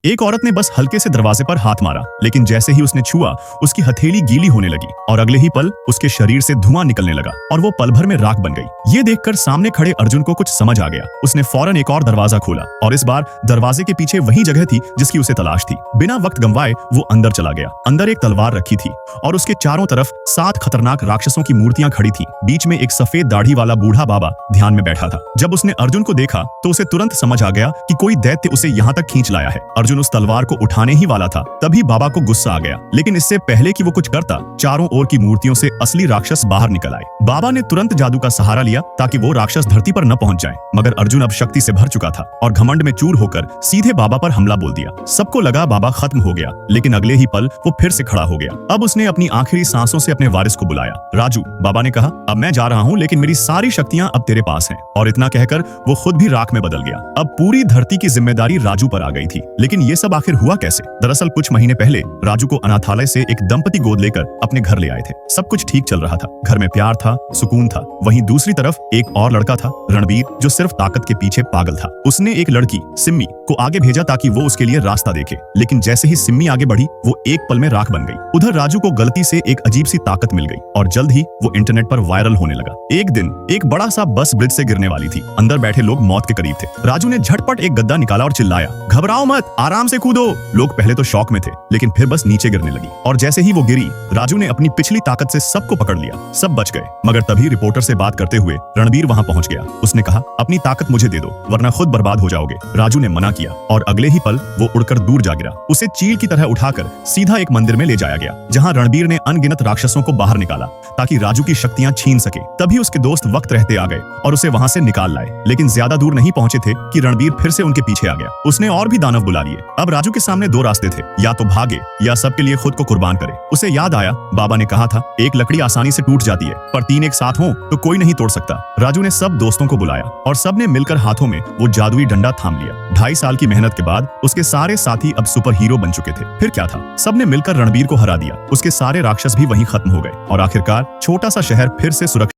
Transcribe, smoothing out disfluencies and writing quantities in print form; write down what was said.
एक औरत ने बस हल्के से दरवाजे पर हाथ मारा, लेकिन जैसे ही उसने छुआ, उसकी हथेली गीली होने लगी और अगले ही पल उसके शरीर से धुआं निकलने लगा और वो पल भर में राख बन गई। ये देखकर सामने खड़े अर्जुन को कुछ समझ आ गया। उसने फौरन एक और दरवाजा खोला और इस बार दरवाजे के पीछे वही जगह थी जिसकी उसे तलाश थी। बिना वक्त गंवाए वो अंदर चला गया। अंदर एक तलवार रखी थी और उसके चारों तरफ 7 खतरनाक राक्षसों की मूर्तियां खड़ी थी। बीच में एक सफेद दाढ़ी वाला बूढ़ा बाबा ध्यान में बैठा था। जब उसने अर्जुन को देखा तो उसे तुरंत समझ आ गया कि कोई दैत्य उसे यहाँ तक खींच लाया है। अर्जुन उस तलवार को उठाने ही वाला था, तभी बाबा को गुस्सा आ गया। लेकिन इससे पहले कि वो कुछ करता, चारों ओर की मूर्तियों से असली राक्षस बाहर निकल आए। बाबा ने तुरंत जादू का सहारा लिया ताकि वो राक्षस धरती पर न पहुंच जाए, मगर अर्जुन अब शक्ति से भर चुका था और घमंड में चूर होकर सीधे बाबा पर हमला बोल दिया। सबको लगा बाबा खत्म हो गया, लेकिन अगले ही पल वो फिर से खड़ा हो गया। अब उसने अपनी आखिरी सांसों से अपने वारिस को बुलाया। राजू, बाबा ने कहा, अब मैं जा रहा हूँ, लेकिन मेरी सारी शक्तियां अब तेरे पास हैं। और इतना कहकर वो खुद भी राख में बदल गया। अब पूरी धरती की जिम्मेदारी राजू पर आ गई थी। लेकिन ये सब आखिर हुआ कैसे? दरअसल कुछ महीने पहले राजू को अनाथालय से एक दंपति गोद लेकर अपने घर ले आए थे। सब कुछ ठीक चल रहा था, घर में प्यार था, सुकून था। वहीं दूसरी तरफ एक और लड़का था, रणबीर, जो सिर्फ ताकत के पीछे पागल था। उसने एक लड़की सिम्मी को आगे भेजा ताकि वो उसके लिए रास्ता देखे, लेकिन जैसे ही सिम्मी आगे बढ़ी, वो एक पल में राख बन गई। उधर राजू को गलती से एक अजीब सी ताकत मिल गई और जल्द ही वो इंटरनेट पर वायरल होने लगा। एक दिन एक बड़ा सा बस ब्रिज से गिरने वाली थी। अंदर बैठे लोग मौत के करीब थे। राजू ने झटपट एक गद्दा निकाला और चिल्लाया, घबराओ मत, आराम से कूदो। लोग पहले तो शॉक में थे, लेकिन फिर बस नीचे गिरने लगी। और जैसे ही वो गिरी, राजू ने अपनी पिछली ताकत से सबको पकड़ लिया। सब बच गए, मगर तभी रिपोर्टर से बात करते हुए रणबीर वहां पहुंच गया। उसने कहा, अपनी ताकत मुझे दे दो, वरना खुद बर्बाद हो जाओगे। राजू ने मना किया और अगले ही पल वो उड़कर दूर जा गिरा। उसे चील की तरह उठाकर सीधा एक मंदिर में ले जाया गया, जहां रणबीर ने अनगिनत राक्षसों को बाहर निकाला ताकि राजू की शक्तियां छीन सके। तभी उसके दोस्त वक्त रहते आ गए और उसे वहां से निकाल लाए। लेकिन ज्यादा दूर नहीं पहुंचे थे कि रणबीर फिर से उनके पीछे आ गया। उसने और भी दानव बुला लिए। अब राजू के सामने 2 रास्ते थे, या तो भागे या सबके लिए खुद को कुर्बान करे। उसे याद आया, बाबा ने कहा था, एक लकड़ी आसानी से टूट जाती है, पर 3 एक साथ हो तो कोई नहीं तोड़ सकता। राजू ने सब दोस्तों को बुलाया और सबने मिलकर हाथों में वो जादुई डंडा थाम लिया। 2.5 साल की मेहनत के बाद उसके सारे साथी अब सुपर हीरो बन चुके थे। फिर क्या था, सबने मिलकर रणबीर को हरा दिया। उसके सारे राक्षस भी वहीं खत्म हो गए और आखिरकार छोटा सा शहर फिर से सुरक्षित